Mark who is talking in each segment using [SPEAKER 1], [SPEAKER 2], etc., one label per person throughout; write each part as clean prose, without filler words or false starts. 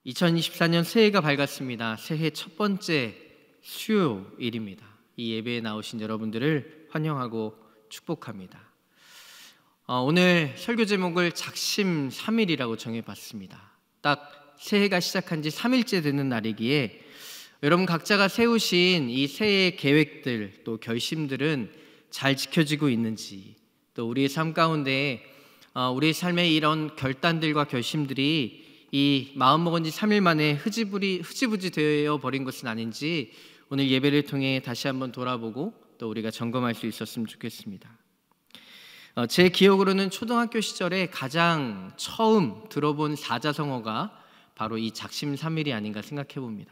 [SPEAKER 1] 2024년 새해가 밝았습니다. 새해 첫 번째 수요일입니다. 이 예배에 나오신 여러분들을 환영하고 축복합니다. 오늘 설교 제목을 작심 3일이라고 정해봤습니다. 딱 새해가 시작한 지 3일째 되는 날이기에 여러분 각자가 세우신 이 새해 계획들 또 결심들은 잘 지켜지고 있는지, 또 우리의 삶 가운데 우리의 삶의 이런 결단들과 결심들이 이 마음먹은 지 3일 만에 흐지부지 되어 버린 것은 아닌지 오늘 예배를 통해 다시 한번 돌아보고 또 우리가 점검할 수 있었으면 좋겠습니다. 제 기억으로는 초등학교 시절에 가장 처음 들어본 사자성어가 바로 이 작심 3일이 아닌가 생각해 봅니다.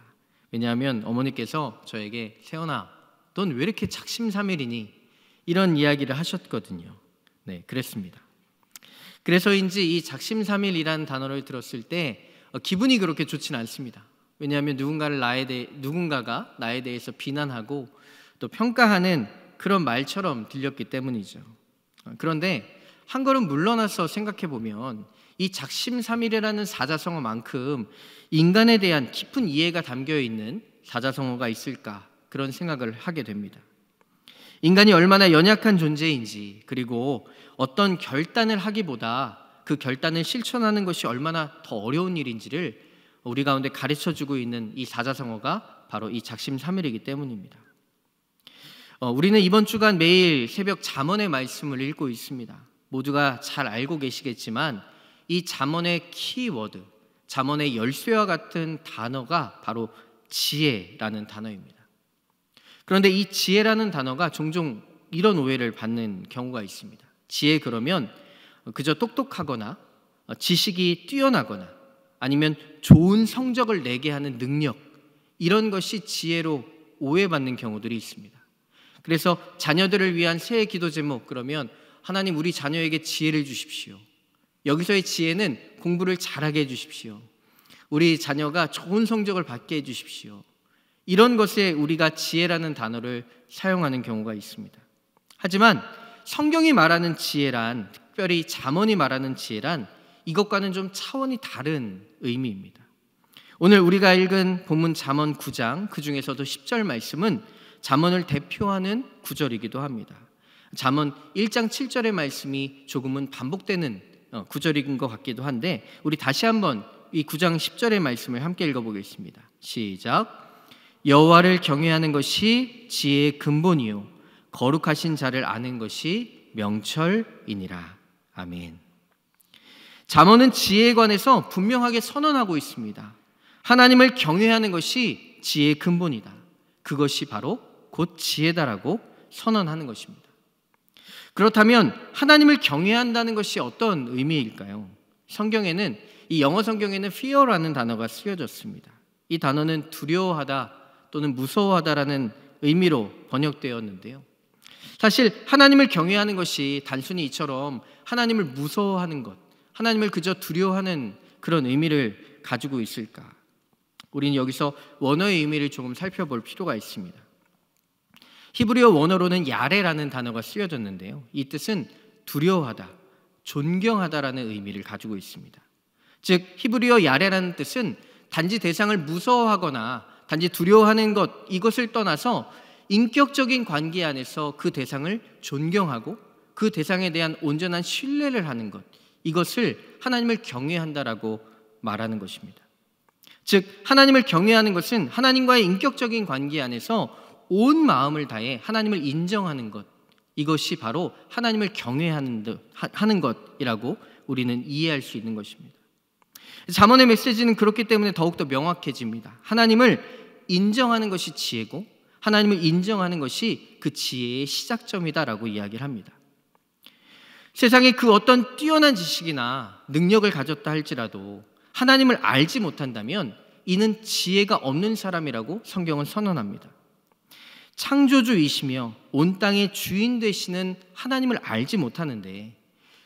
[SPEAKER 1] 왜냐하면 어머니께서 저에게 세연아, 넌 왜 이렇게 작심 3일이니? 이런 이야기를 하셨거든요. 네, 그랬습니다. 그래서인지 이 작심 3일이라는 단어를 들었을 때 기분이 그렇게 좋지는 않습니다. 왜냐하면 누군가가 나에 대해서 비난하고 또 평가하는 그런 말처럼 들렸기 때문이죠. 그런데 한 걸음 물러나서 생각해 보면 이 작심 3일이라는 사자성어만큼 인간에 대한 깊은 이해가 담겨 있는 사자성어가 있을까, 그런 생각을 하게 됩니다. 인간이 얼마나 연약한 존재인지, 그리고 어떤 결단을 하기보다 그 결단을 실천하는 것이 얼마나 더 어려운 일인지를 우리 가운데 가르쳐주고 있는 이 사자성어가 바로 이 작심 3일이기 때문입니다. 우리는 이번 주간 매일 새벽 잠언의 말씀을 읽고 있습니다. 모두가 잘 알고 계시겠지만 이 잠언의 키워드, 잠언의 열쇠와 같은 단어가 바로 지혜라는 단어입니다. 그런데 이 지혜라는 단어가 종종 이런 오해를 받는 경우가 있습니다. 지혜 그러면 그저 똑똑하거나 지식이 뛰어나거나 아니면 좋은 성적을 내게 하는 능력, 이런 것이 지혜로 오해받는 경우들이 있습니다. 그래서 자녀들을 위한 새해 기도 제목, 그러면 하나님 우리 자녀에게 지혜를 주십시오. 여기서의 지혜는 공부를 잘하게 해주십시오. 우리 자녀가 좋은 성적을 받게 해주십시오. 이런 것에 우리가 지혜라는 단어를 사용하는 경우가 있습니다. 하지만 성경이 말하는 지혜란, 특별히 잠언이 말하는 지혜란 이것과는 좀 차원이 다른 의미입니다. 오늘 우리가 읽은 본문 잠언 9장, 그 중에서도 10절 말씀은 잠언을 대표하는 구절이기도 합니다. 잠언 1장 7절의 말씀이 조금은 반복되는 구절인 것 같기도 한데, 우리 다시 한번 이 9장 10절의 말씀을 함께 읽어보겠습니다. 시작. 여호와를 경외하는 것이 지혜의 근본이요 거룩하신 자를 아는 것이 명철이니라. 아멘. 잠언은 지혜에 관해서 분명하게 선언하고 있습니다. 하나님을 경외하는 것이 지혜의 근본이다. 그것이 바로 곧 지혜다라고 선언하는 것입니다. 그렇다면 하나님을 경외한다는 것이 어떤 의미일까요? 성경에는, 이 영어 성경에는 fear라는 단어가 쓰여졌습니다. 이 단어는 두려워하다 또는 무서워하다라는 의미로 번역되었는데요. 사실 하나님을 경외하는 것이 단순히 이처럼 하나님을 무서워하는 것, 하나님을 그저 두려워하는 그런 의미를 가지고 있을까? 우리는 여기서 원어의 의미를 조금 살펴볼 필요가 있습니다. 히브리어 원어로는 야레라는 단어가 쓰여졌는데요. 이 뜻은 두려워하다, 존경하다라는 의미를 가지고 있습니다. 즉 히브리어 야레라는 뜻은 단지 대상을 무서워하거나 단지 두려워하는 것, 이것을 떠나서 인격적인 관계 안에서 그 대상을 존경하고 그 대상에 대한 온전한 신뢰를 하는 것, 이것을 하나님을 경외한다라고 말하는 것입니다. 즉 하나님을 경외하는 것은 하나님과의 인격적인 관계 안에서 온 마음을 다해 하나님을 인정하는 것, 이것이 바로 하나님을 경외하는 것이라고 우리는 이해할 수 있는 것입니다. 잠언의 메시지는 그렇기 때문에 더욱더 명확해집니다. 하나님을 인정하는 것이 지혜고 하나님을 인정하는 것이 그 지혜의 시작점이다라고 이야기를 합니다. 세상에 그 어떤 뛰어난 지식이나 능력을 가졌다 할지라도 하나님을 알지 못한다면 이는 지혜가 없는 사람이라고 성경은 선언합니다. 창조주이시며 온 땅의 주인 되시는 하나님을 알지 못하는데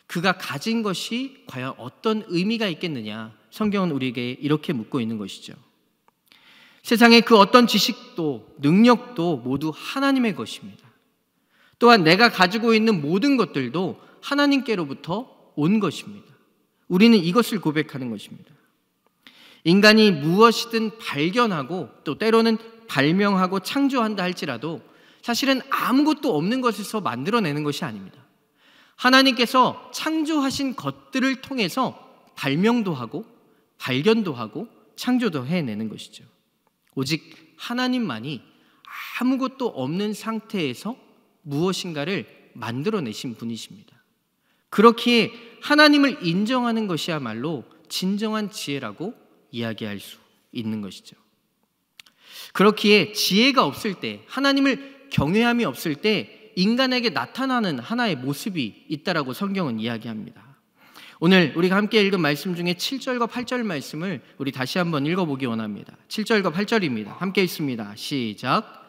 [SPEAKER 1] 그가 가진 것이 과연 어떤 의미가 있겠느냐, 성경은 우리에게 이렇게 묻고 있는 것이죠. 세상의 그 어떤 지식도 능력도 모두 하나님의 것입니다. 또한 내가 가지고 있는 모든 것들도 하나님께로부터 온 것입니다. 우리는 이것을 고백하는 것입니다. 인간이 무엇이든 발견하고 또 때로는 발명하고 창조한다 할지라도 사실은 아무것도 없는 것에서 만들어내는 것이 아닙니다. 하나님께서 창조하신 것들을 통해서 발명도 하고 발견도 하고 창조도 해내는 것이죠. 오직 하나님만이 아무것도 없는 상태에서 무엇인가를 만들어내신 분이십니다. 그렇기에 하나님을 인정하는 것이야말로 진정한 지혜라고 이야기할 수 있는 것이죠. 그렇기에 지혜가 없을 때, 하나님을 경외함이 없을 때 인간에게 나타나는 하나의 모습이 있다라고 성경은 이야기합니다. 오늘 우리가 함께 읽은 말씀 중에 7절과 8절 말씀을 우리 다시 한번 읽어보기 원합니다. 7절과 8절입니다. 함께 읽습니다. 시작.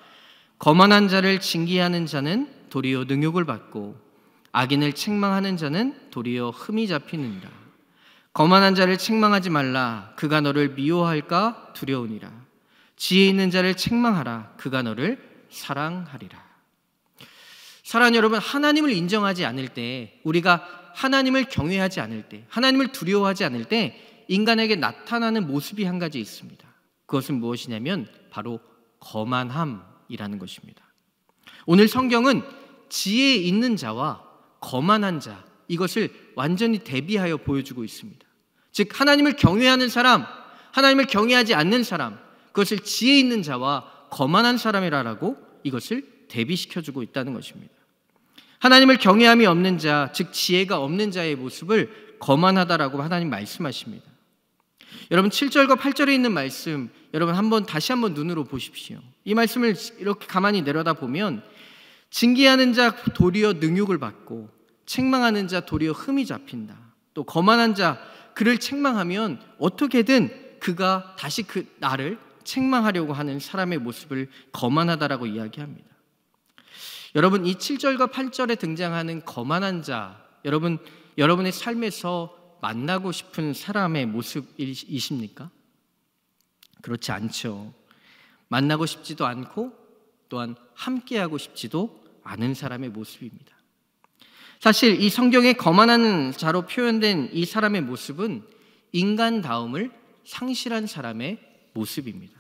[SPEAKER 1] 거만한 자를 징계하는 자는 도리어 능욕을 받고 악인을 책망하는 자는 도리어 흠이 잡히느니라. 거만한 자를 책망하지 말라. 그가 너를 미워할까 두려우니라. 지혜 있는 자를 책망하라. 그가 너를 사랑하리라. 사랑하는 여러분, 하나님을 인정하지 않을 때, 우리가 하나님을 경외하지 않을 때, 하나님을 두려워하지 않을 때 인간에게 나타나는 모습이 한 가지 있습니다. 그것은 무엇이냐면 바로 거만함이라는 것입니다. 오늘 성경은 지혜 있는 자와 거만한 자, 이것을 완전히 대비하여 보여주고 있습니다. 즉 하나님을 경외하는 사람, 하나님을 경외하지 않는 사람, 그것을 지혜 있는 자와 거만한 사람이라고 이것을 대비시켜주고 있다는 것입니다. 하나님을 경외함이 없는 자, 즉 지혜가 없는 자의 모습을 거만하다라고 하나님 말씀하십니다. 여러분 7절과 8절에 있는 말씀, 여러분 다시 한번 눈으로 보십시오. 이 말씀을 이렇게 가만히 내려다보면 징계하는 자 도리어 능욕을 받고 책망하는 자 도리어 흠이 잡힌다. 또 거만한 자, 그를 책망하면 어떻게든 그가 다시 나를 책망하려고 하는 사람의 모습을 거만하다라고 이야기합니다. 여러분 이 7절과 8절에 등장하는 거만한 자, 여러분의 삶에서 만나고 싶은 사람의 모습이십니까? 그렇지 않죠. 만나고 싶지도 않고 또한 함께하고 싶지도 않은 사람의 모습입니다. 사실 이 성경에 거만한 자로 표현된 이 사람의 모습은 인간다움을 상실한 사람의 모습입니다.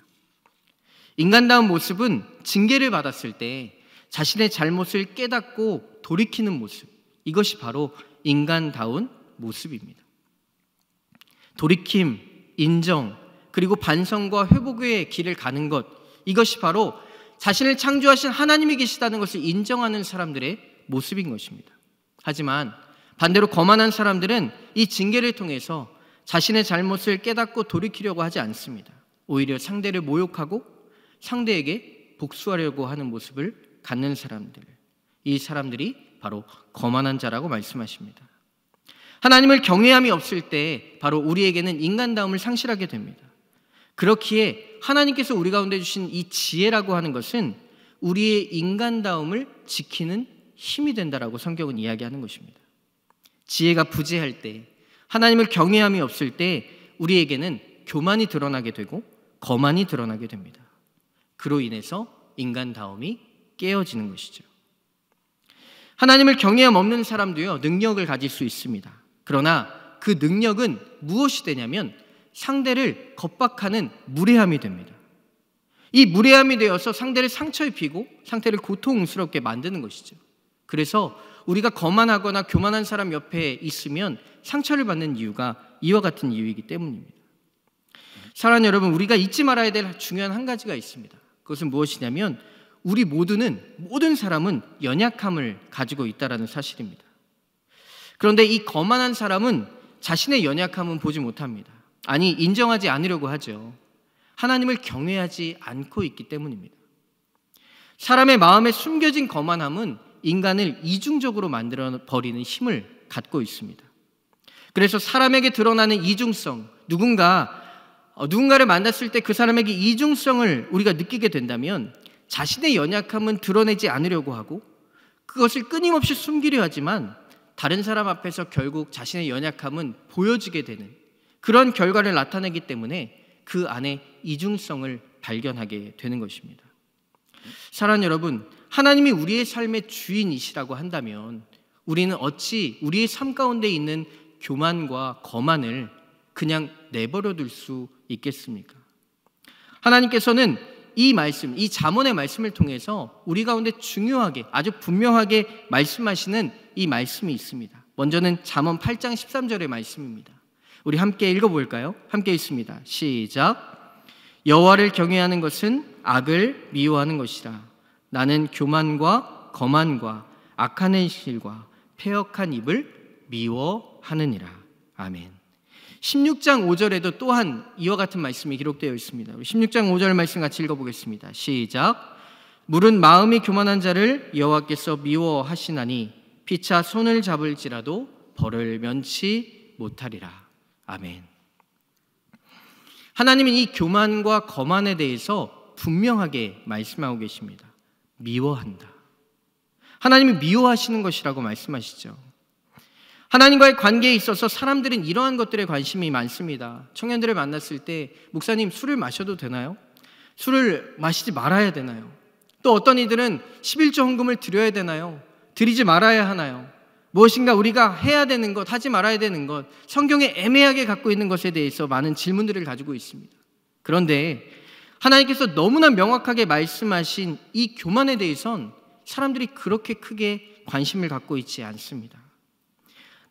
[SPEAKER 1] 인간다운 모습은 징계를 받았을 때 자신의 잘못을 깨닫고 돌이키는 모습, 이것이 바로 인간다운 모습입니다. 돌이킴, 인정, 그리고 반성과 회복의 길을 가는 것, 이것이 바로 자신을 창조하신 하나님이 계시다는 것을 인정하는 사람들의 모습인 것입니다. 하지만 반대로 거만한 사람들은 이 징계를 통해서 자신의 잘못을 깨닫고 돌이키려고 하지 않습니다. 오히려 상대를 모욕하고 상대에게 복수하려고 하는 모습을 갖는 사람들, 이 사람들이 바로 거만한 자라고 말씀하십니다. 하나님을 경외함이 없을 때 바로 우리에게는 인간다움을 상실하게 됩니다. 그렇기에 하나님께서 우리 가운데 주신 이 지혜라고 하는 것은 우리의 인간다움을 지키는 힘이 된다라고 성경은 이야기하는 것입니다. 지혜가 부재할 때, 하나님을 경외함이 없을 때 우리에게는 교만이 드러나게 되고 거만이 드러나게 됩니다. 그로 인해서 인간다움이 깨어지는 것이죠. 하나님을 경외함 없는 사람도요, 능력을 가질 수 있습니다. 그러나 그 능력은 무엇이 되냐면 상대를 겁박하는 무례함이 됩니다. 이 무례함이 되어서 상대를 상처 입히고 상대를 고통스럽게 만드는 것이죠. 그래서 우리가 거만하거나 교만한 사람 옆에 있으면 상처를 받는 이유가 이와 같은 이유이기 때문입니다. 사랑하는 여러분, 우리가 잊지 말아야 될 중요한 한 가지가 있습니다. 그것은 무엇이냐면 우리 모든 사람은 연약함을 가지고 있다는 사실입니다. 그런데 이 거만한 사람은 자신의 연약함은 보지 못합니다. 아니, 인정하지 않으려고 하죠. 하나님을 경외하지 않고 있기 때문입니다. 사람의 마음에 숨겨진 거만함은 인간을 이중적으로 만들어버리는 힘을 갖고 있습니다. 그래서 사람에게 드러나는 이중성, 누군가를 만났을 때 그 사람에게 이중성을 우리가 느끼게 된다면 자신의 연약함은 드러내지 않으려고 하고 그것을 끊임없이 숨기려 하지만 다른 사람 앞에서 결국 자신의 연약함은 보여지게 되는 그런 결과를 나타내기 때문에 그 안에 이중성을 발견하게 되는 것입니다. 사랑하는 여러분, 하나님이 우리의 삶의 주인이시라고 한다면 우리는 어찌 우리의 삶 가운데 있는 교만과 거만을 그냥 내버려 둘 수 있겠습니까? 하나님께서는 이 말씀, 이 잠언의 말씀을 통해서 우리 가운데 중요하게, 아주 분명하게 말씀하시는 이 말씀이 있습니다. 먼저는 잠언 8장 13절의 말씀입니다. 우리 함께 읽어볼까요? 함께 읽습니다. 시작. 여호와를 경외하는 것은 악을 미워하는 것이라. 나는 교만과 거만과 악한 행실과 패역한 입을 미워하느니라. 아멘. 16장 5절에도 또한 이와 같은 말씀이 기록되어 있습니다. 16장 5절 말씀 같이 읽어보겠습니다. 시작. 물은 마음이 교만한 자를 여호와께서 미워하시나니 피차 손을 잡을지라도 벌을 면치 못하리라. 아멘. 하나님은 이 교만과 거만에 대해서 분명하게 말씀하고 계십니다. 미워한다. 하나님이 미워하시는 것이라고 말씀하시죠. 하나님과의 관계에 있어서 사람들은 이러한 것들에 관심이 많습니다. 청년들을 만났을 때 목사님 술을 마셔도 되나요? 술을 마시지 말아야 되나요? 또 어떤 이들은 11조 헌금을 드려야 되나요? 드리지 말아야 하나요? 무엇인가 우리가 해야 되는 것, 하지 말아야 되는 것, 성경에 애매하게 갖고 있는 것에 대해서 많은 질문들을 가지고 있습니다. 그런데 하나님께서 너무나 명확하게 말씀하신 이 교만에 대해선 사람들이 그렇게 크게 관심을 갖고 있지 않습니다.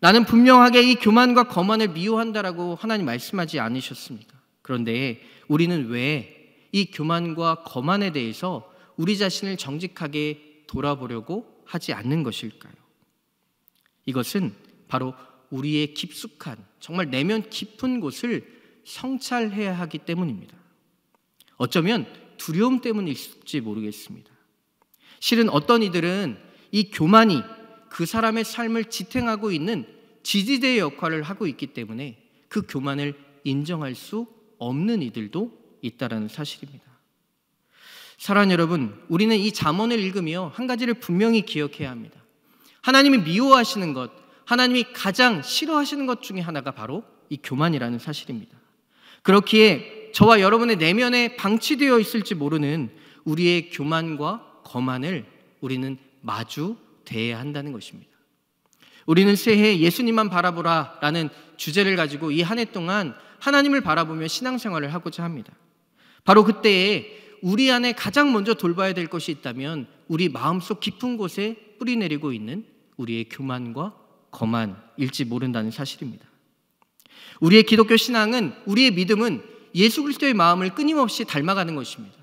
[SPEAKER 1] 나는 분명하게 이 교만과 거만을 미워한다라고 하나님 말씀하지 않으셨습니까? 그런데 우리는 왜 이 교만과 거만에 대해서 우리 자신을 정직하게 돌아보려고 하지 않는 것일까요? 이것은 바로 우리의 깊숙한, 정말 내면 깊은 곳을 성찰해야 하기 때문입니다. 어쩌면 두려움 때문일지 모르겠습니다. 실은 어떤 이들은 이 교만이 그 사람의 삶을 지탱하고 있는 지지대의 역할을 하고 있기 때문에 그 교만을 인정할 수 없는 이들도 있다는 사실입니다. 사랑하는 여러분, 우리는 이 잠언을 읽으며 한 가지를 분명히 기억해야 합니다. 하나님이 미워하시는 것, 하나님이 가장 싫어하시는 것 중에 하나가 바로 이 교만이라는 사실입니다. 그렇기에 저와 여러분의 내면에 방치되어 있을지 모르는 우리의 교만과 거만을 우리는 마주 대해야 한다는 것입니다. 우리는 새해 예수님만 바라보라 라는 주제를 가지고 이 한 해 동안 하나님을 바라보며 신앙생활을 하고자 합니다. 바로 그때에 우리 안에 가장 먼저 돌봐야 될 것이 있다면 우리 마음속 깊은 곳에 뿌리내리고 있는 우리의 교만과 거만일지 모른다는 사실입니다. 우리의 기독교 신앙은, 우리의 믿음은 예수 그리스도의 마음을 끊임없이 닮아가는 것입니다.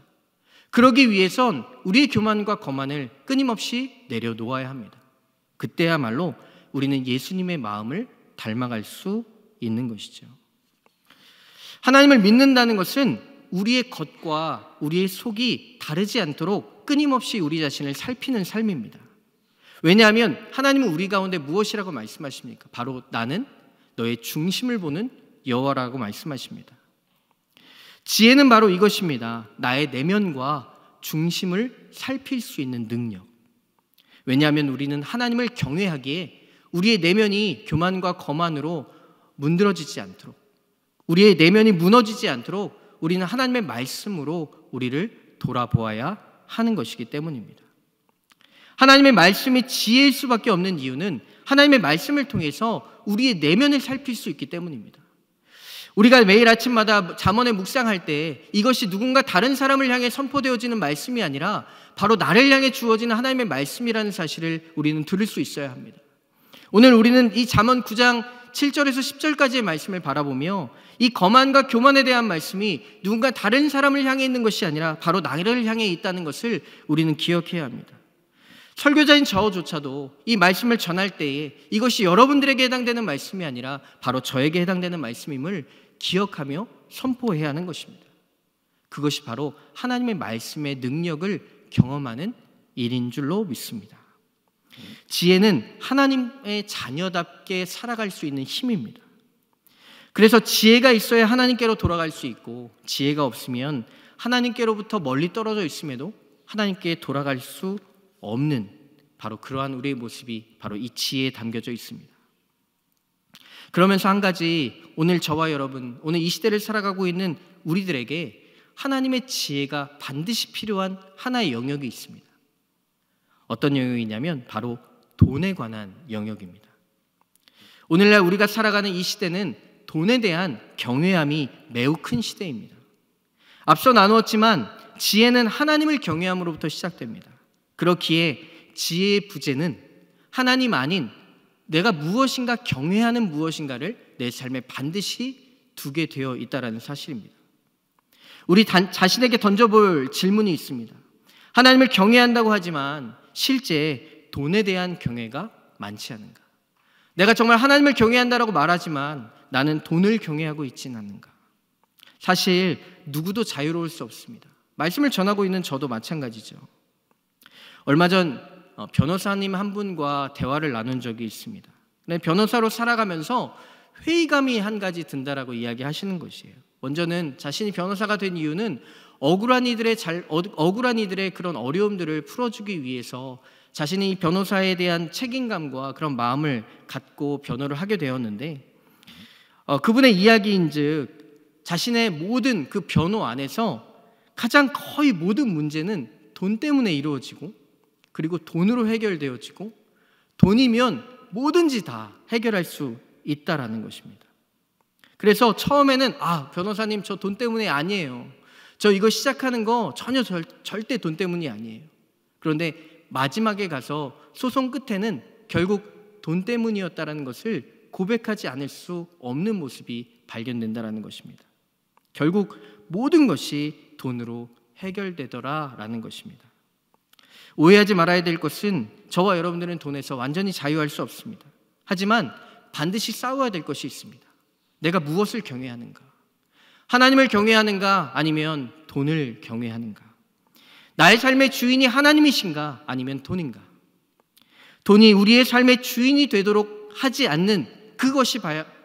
[SPEAKER 1] 그러기 위해선 우리의 교만과 거만을 끊임없이 내려놓아야 합니다. 그때야말로 우리는 예수님의 마음을 닮아갈 수 있는 것이죠. 하나님을 믿는다는 것은 우리의 겉과 우리의 속이 다르지 않도록 끊임없이 우리 자신을 살피는 삶입니다. 왜냐하면 하나님은 우리 가운데 무엇이라고 말씀하십니까? 바로 나는 너의 중심을 보는 여호와라고 말씀하십니다. 지혜는 바로 이것입니다. 나의 내면과 중심을 살필 수 있는 능력. 왜냐하면 우리는 하나님을 경외하기에 우리의 내면이 교만과 거만으로 문드러지지 않도록, 우리의 내면이 무너지지 않도록 우리는 하나님의 말씀으로 우리를 돌아보아야 하는 것이기 때문입니다. 하나님의 말씀이 지혜일 수밖에 없는 이유는 하나님의 말씀을 통해서 우리의 내면을 살필 수 있기 때문입니다. 우리가 매일 아침마다 잠언에 묵상할 때 이것이 누군가 다른 사람을 향해 선포되어지는 말씀이 아니라 바로 나를 향해 주어지는 하나님의 말씀이라는 사실을 우리는 들을 수 있어야 합니다. 오늘 우리는 이 잠언 9장 7절에서 10절까지의 말씀을 바라보며 이 거만과 교만에 대한 말씀이 누군가 다른 사람을 향해 있는 것이 아니라 바로 나를 향해 있다는 것을 우리는 기억해야 합니다. 설교자인 저조차도 이 말씀을 전할 때에 이것이 여러분들에게 해당되는 말씀이 아니라 바로 저에게 해당되는 말씀임을 기억하며 선포해야 하는 것입니다. 그것이 바로 하나님의 말씀의 능력을 경험하는 일인 줄로 믿습니다. 지혜는 하나님의 자녀답게 살아갈 수 있는 힘입니다. 그래서 지혜가 있어야 하나님께로 돌아갈 수 있고, 지혜가 없으면 하나님께로부터 멀리 떨어져 있음에도 하나님께 돌아갈 수 없는 바로 그러한 우리의 모습이 바로 이 지혜에 담겨져 있습니다. 그러면서 한 가지, 오늘 저와 여러분, 오늘 이 시대를 살아가고 있는 우리들에게 하나님의 지혜가 반드시 필요한 하나의 영역이 있습니다. 어떤 영역이냐면 바로 돈에 관한 영역입니다. 오늘날 우리가 살아가는 이 시대는 돈에 대한 경외함이 매우 큰 시대입니다. 앞서 나누었지만 지혜는 하나님을 경외함으로부터 시작됩니다. 그렇기에 지혜의 부재는 하나님 아닌 내가 무엇인가 경외하는 무엇인가를 내 삶에 반드시 두게 되어 있다는 사실입니다. 우리 자신에게 던져볼 질문이 있습니다. 하나님을 경외한다고 하지만 실제 돈에 대한 경외가 많지 않은가? 내가 정말 하나님을 경외한다라고 말하지만 나는 돈을 경외하고 있지는 않는가? 사실 누구도 자유로울 수 없습니다. 말씀을 전하고 있는 저도 마찬가지죠. 얼마 전 변호사님 한 분과 대화를 나눈 적이 있습니다. 변호사로 살아가면서 회의감이 한 가지 든다라고 이야기하시는 것이에요. 먼저는 자신이 변호사가 된 이유는 억울한 이들의 그런 어려움들을 풀어주기 위해서 자신이 변호사에 대한 책임감과 그런 마음을 갖고 변호를 하게 되었는데, 그분의 이야기인즉 자신의 모든 그 변호 안에서 가장 거의 모든 문제는 돈 때문에 이루어지고, 그리고 돈으로 해결되어지고, 돈이면 뭐든지 다 해결할 수 있다라는 것입니다. 그래서 처음에는 변호사님 저 돈 때문에 아니에요. 저 이거 시작하는 거 전혀 절대 돈 때문이 아니에요. 그런데 마지막에 가서 소송 끝에는 결국 돈 때문이었다라는 것을 고백하지 않을 수 없는 모습이 발견된다라는 것입니다. 결국 모든 것이 돈으로 해결되더라라는 것입니다. 오해하지 말아야 될 것은 저와 여러분들은 돈에서 완전히 자유할 수 없습니다. 하지만 반드시 싸워야 될 것이 있습니다. 내가 무엇을 경외하는가? 하나님을 경외하는가? 아니면 돈을 경외하는가? 나의 삶의 주인이 하나님이신가? 아니면 돈인가? 돈이 우리의 삶의 주인이 되도록 하지 않는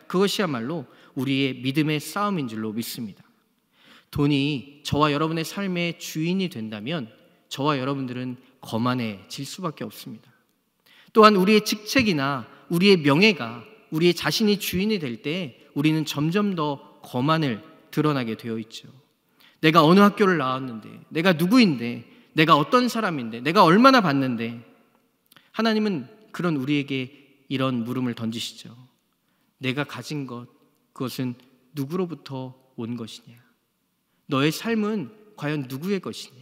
[SPEAKER 1] 그것이야말로 우리의 믿음의 싸움인 줄로 믿습니다. 돈이 저와 여러분의 삶의 주인이 된다면 저와 여러분들은 거만해질 수밖에 없습니다. 또한 우리의 직책이나 우리의 명예가 우리의 자신이 주인이 될 때 우리는 점점 더 거만을 드러나게 되어 있죠. 내가 어느 학교를 나왔는데, 내가 누구인데, 내가 어떤 사람인데, 내가 얼마나 받는데. 하나님은 그런 우리에게 이런 물음을 던지시죠. 내가 가진 것, 그것은 누구로부터 온 것이냐? 너의 삶은 과연 누구의 것이냐?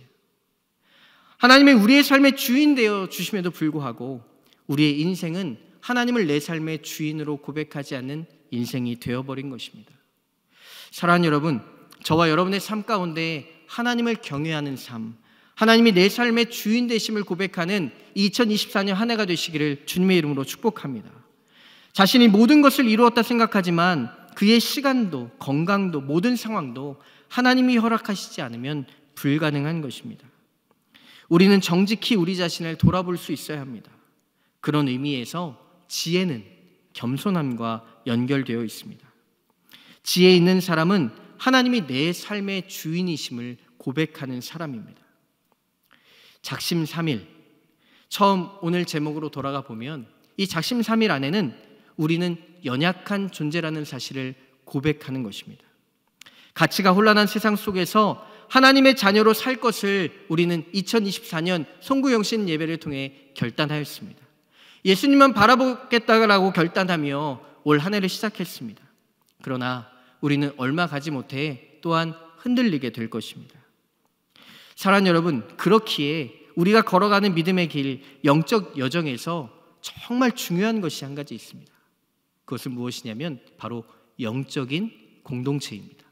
[SPEAKER 1] 하나님이 우리의 삶의 주인 되어 주심에도 불구하고 우리의 인생은 하나님을 내 삶의 주인으로 고백하지 않는 인생이 되어버린 것입니다. 사랑하는 여러분, 저와 여러분의 삶 가운데 하나님을 경외하는 삶, 하나님이 내 삶의 주인 되심을 고백하는 2024년 한 해가 되시기를 주님의 이름으로 축복합니다. 자신이 모든 것을 이루었다 생각하지만 그의 시간도 건강도 모든 상황도 하나님이 허락하시지 않으면 불가능한 것입니다. 우리는 정직히 우리 자신을 돌아볼 수 있어야 합니다. 그런 의미에서 지혜는 겸손함과 연결되어 있습니다. 지혜 있는 사람은 하나님이 내 삶의 주인이심을 고백하는 사람입니다. 작심삼일, 처음 오늘 제목으로 돌아가 보면 이 작심삼일 안에는 우리는 연약한 존재라는 사실을 고백하는 것입니다. 가치가 혼란한 세상 속에서 하나님의 자녀로 살 것을 우리는 2024년 송구영신 예배를 통해 결단하였습니다. 예수님만 바라보겠다라고 결단하며 올 한 해를 시작했습니다. 그러나 우리는 얼마 가지 못해 또한 흔들리게 될 것입니다. 사랑하는 여러분, 그렇기에 우리가 걸어가는 믿음의 길, 영적 여정에서 정말 중요한 것이 한 가지 있습니다. 그것은 무엇이냐면 바로 영적인 공동체입니다.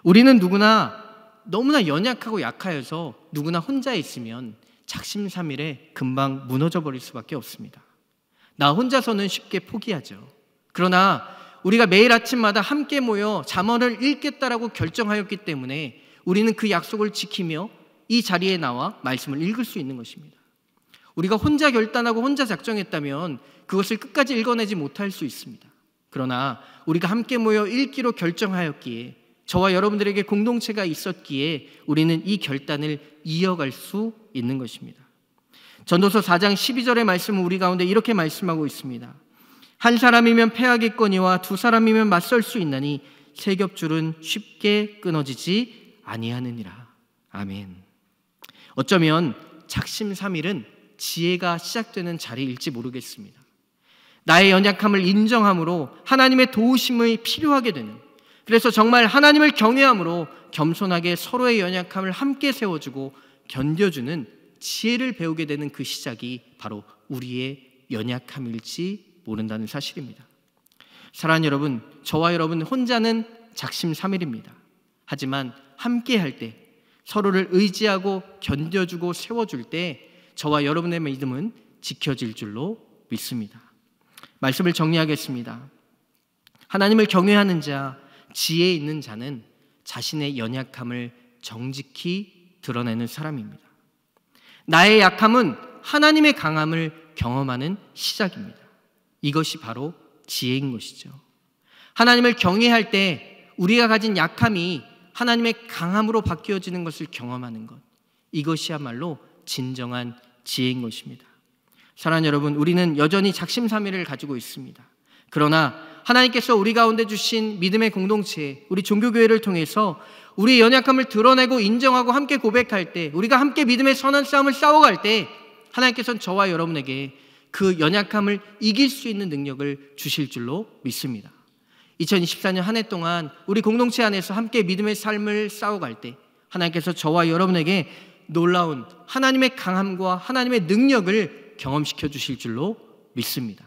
[SPEAKER 1] 우리는 누구나 너무나 연약하고 약하여서 누구나 혼자 있으면 작심삼일에 금방 무너져 버릴 수밖에 없습니다. 나 혼자서는 쉽게 포기하죠. 그러나 우리가 매일 아침마다 함께 모여 잠언을 읽겠다라고 결정하였기 때문에 우리는 그 약속을 지키며 이 자리에 나와 말씀을 읽을 수 있는 것입니다. 우리가 혼자 결단하고 혼자 작정했다면 그것을 끝까지 읽어내지 못할 수 있습니다. 그러나 우리가 함께 모여 읽기로 결정하였기에, 저와 여러분들에게 공동체가 있었기에 우리는 이 결단을 이어갈 수 있는 것입니다. 전도서 4장 12절의 말씀은 우리 가운데 이렇게 말씀하고 있습니다. 한 사람이면 패하겠거니와 두 사람이면 맞설 수 있나니 세 겹줄은 쉽게 끊어지지 아니하느니라. 아멘. 어쩌면 작심삼일은 지혜가 시작되는 자리일지 모르겠습니다. 나의 연약함을 인정함으로 하나님의 도우심이 필요하게 되는, 그래서 정말 하나님을 경외함으로 겸손하게 서로의 연약함을 함께 세워주고 견뎌주는 지혜를 배우게 되는 그 시작이 바로 우리의 연약함일지 모른다는 사실입니다. 사랑하는 여러분, 저와 여러분 혼자는 작심삼일입니다. 하지만 함께 할 때, 서로를 의지하고 견뎌주고 세워줄 때 저와 여러분의 믿음은 지켜질 줄로 믿습니다. 말씀을 정리하겠습니다. 하나님을 경외하는 자, 지혜 있는 자는 자신의 연약함을 정직히 드러내는 사람입니다. 나의 약함은 하나님의 강함을 경험하는 시작입니다. 이것이 바로 지혜인 것이죠. 하나님을 경외할 때 우리가 가진 약함이 하나님의 강함으로 바뀌어지는 것을 경험하는 것, 이것이야말로 진정한 지혜인 것입니다. 사랑하는 여러분, 우리는 여전히 작심삼일을 가지고 있습니다. 그러나 하나님께서 우리 가운데 주신 믿음의 공동체, 우리 종교교회를 통해서 우리의 연약함을 드러내고 인정하고 함께 고백할 때, 우리가 함께 믿음의 선한 싸움을 싸워갈 때 하나님께서는 저와 여러분에게 그 연약함을 이길 수 있는 능력을 주실 줄로 믿습니다. 2024년 한 해 동안 우리 공동체 안에서 함께 믿음의 삶을 싸워갈 때 하나님께서 저와 여러분에게 놀라운 하나님의 강함과 하나님의 능력을 경험시켜 주실 줄로 믿습니다.